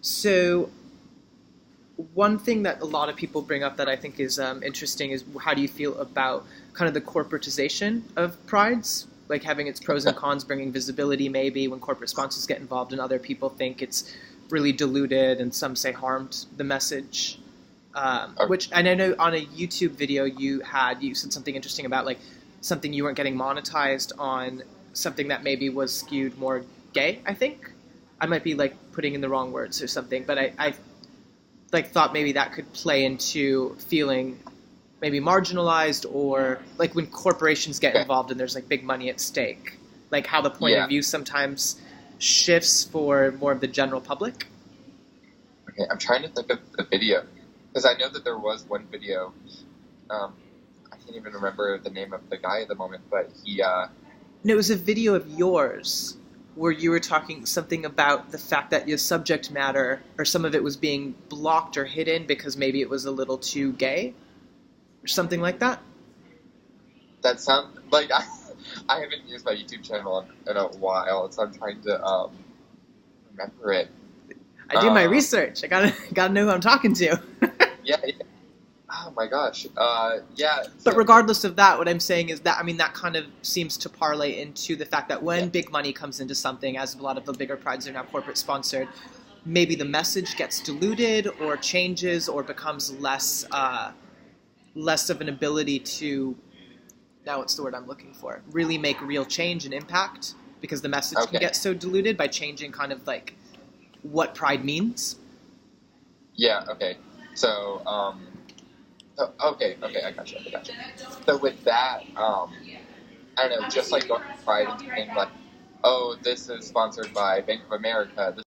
So one thing that a lot of people bring up that I think is interesting is how do you feel about kind of the corporatization of prides, like having its pros and cons, bringing visibility maybe when corporate sponsors get involved, and other people think it's really diluted, and some say harmed the message. Okay. Which and I know on a YouTube video you said something interesting about like something you weren't getting monetized on something that maybe was skewed more gay. I think I might be like putting in the wrong words or something, but I like thought maybe that could play into feeling maybe marginalized, or like when corporations get Okay. involved and there's like big money at stake, like how the point Yeah. of view sometimes shifts for more of the general public. Okay. I'm trying to think of the video because I know that there was one video. Um, I can't even remember the name of the guy at the moment, but he. No, it was a video of yours where you were talking something about the fact that your subject matter or some of it was being blocked or hidden because maybe it was a little too gay or something like that. That sound like I haven't used my YouTube channel in a while, so I'm trying to remember it. I do my Um, research. I gotta know who I'm talking to. yeah, yeah. Oh my gosh. Yeah. But So regardless of that, what I'm saying is that, I mean, that kind of seems to parlay into the fact that when yeah, big money comes into something, as a lot of the bigger prides are now corporate sponsored, maybe the message gets diluted or changes or becomes less of an ability to, now what's the word I'm looking for, really make real change and impact, because the message can okay. get so diluted by changing kind of like what pride means. Yeah. Okay. So okay. I gotcha. So with that, I don't know, just like going to Pride and saying like, oh, this is sponsored by Bank of America. This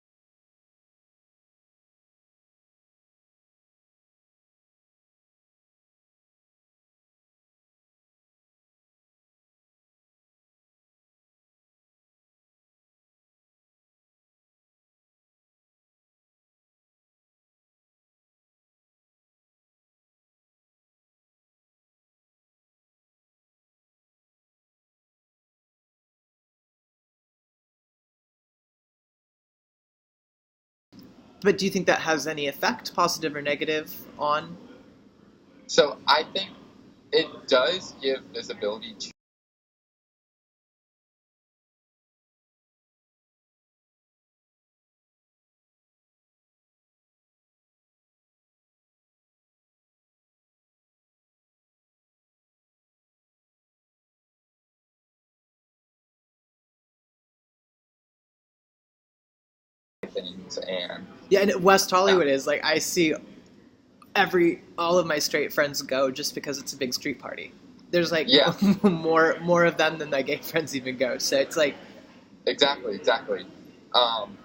But do you think that has any effect, positive or negative, on? so I think it does give visibility to things and Yeah, and West yeah, Hollywood is like, I see all of my straight friends go just because it's a big street party. There's like yeah, more of them than my gay friends even go. So it's like, exactly. Um,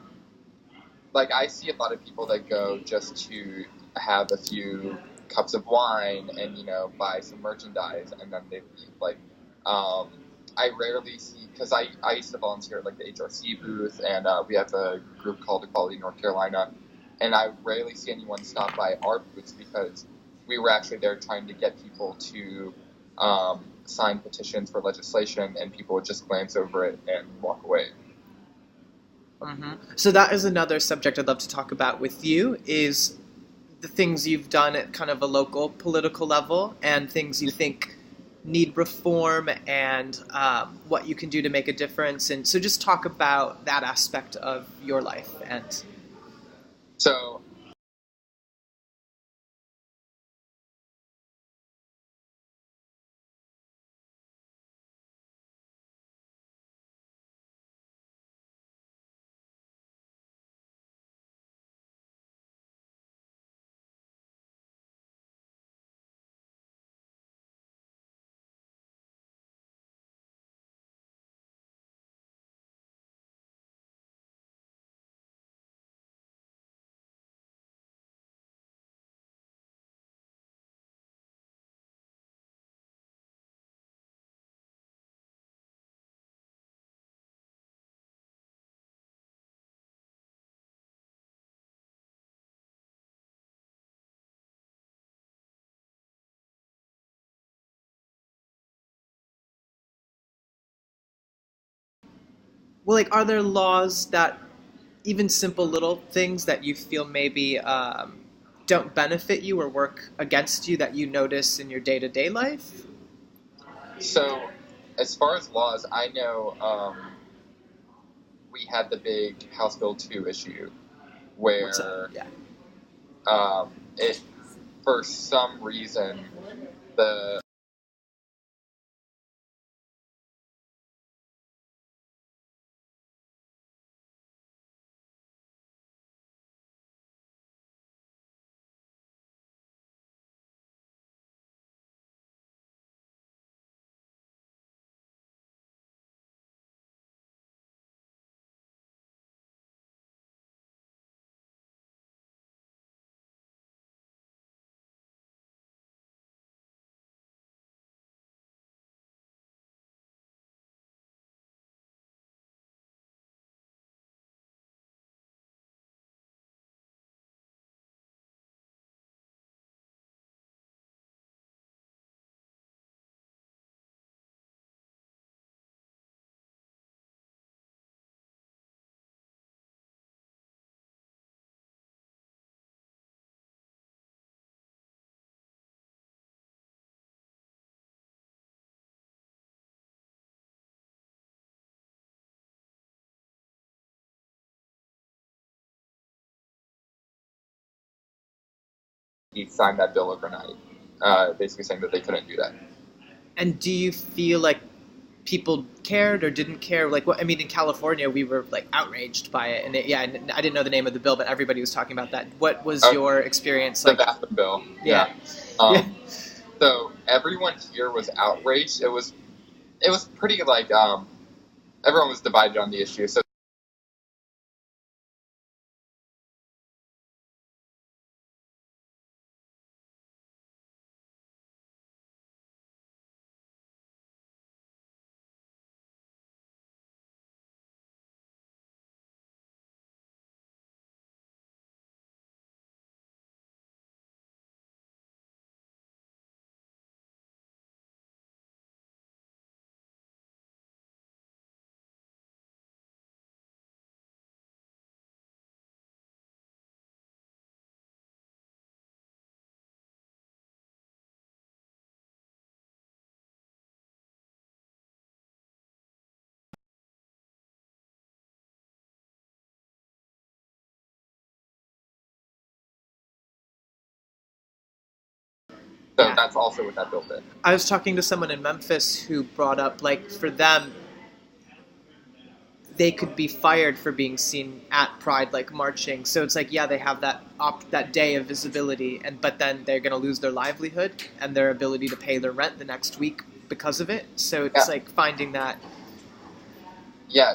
like I see a lot of people that go just to have a few cups of wine and buy some merchandise and then they leave. Like, um, I rarely see because I used to volunteer at like the HRC booth and we have a group called Equality North Carolina, and I rarely see anyone stop by our booths because we were actually there trying to get people to sign petitions for legislation, and people would just glance over it and walk away. so that is another subject I'd love to talk about with you, is the things you've done at kind of a local political level and things you think need reform, and what you can do to make a difference. And so just talk about that aspect of your life. And So well, like, are there laws that even simple little things that you feel maybe don't benefit you or work against you that you notice in your day-to-day life? So, as far as laws, I know we had the big House Bill 2 issue What's that? where Yeah. it, for some reason, the he signed that bill overnight, basically saying that they couldn't do that. And do you feel like people cared or didn't care? Like, what I mean, in California, we were like outraged by it, and and I didn't know the name of the bill, but everybody was talking about that. What was your experience The like? bathroom bill. Yeah. Yeah. So everyone here was outraged. It was pretty like everyone was divided on the issue. So Yeah. that's also what that bill did. I was talking to someone in Memphis who brought up, like, for them, they could be fired for being seen at Pride, like marching. So it's like, yeah, they have that day of visibility, but then they're going to lose their livelihood and their ability to pay their rent the next week because of it. So it's like finding that. Yeah,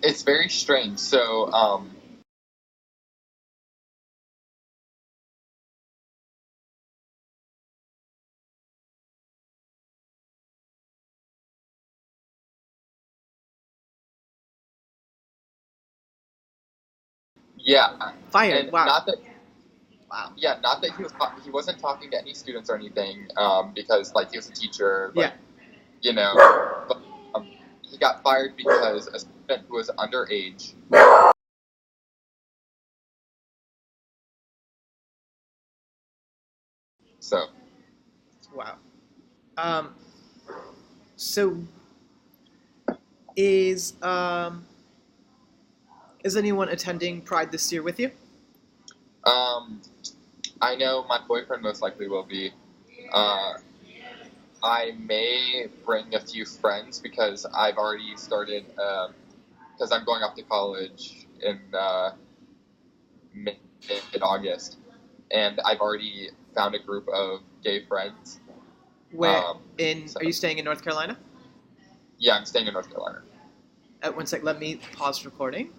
it's very strange. So yeah, Fired. and Wow. not that. Wow. Yeah, not that he wasn't talking to any students or anything, because like he was a teacher, Yeah. you know, but he got fired because a student who was underage. So Wow. So is anyone attending Pride this year with you? I know my boyfriend most likely will be. I may bring a few friends because I've already started. Because I'm going off to college in mid-August, and I've already found a group of gay friends. Where So, are you staying in North Carolina? yeah, I'm staying in North Carolina. One sec. Let me pause recording.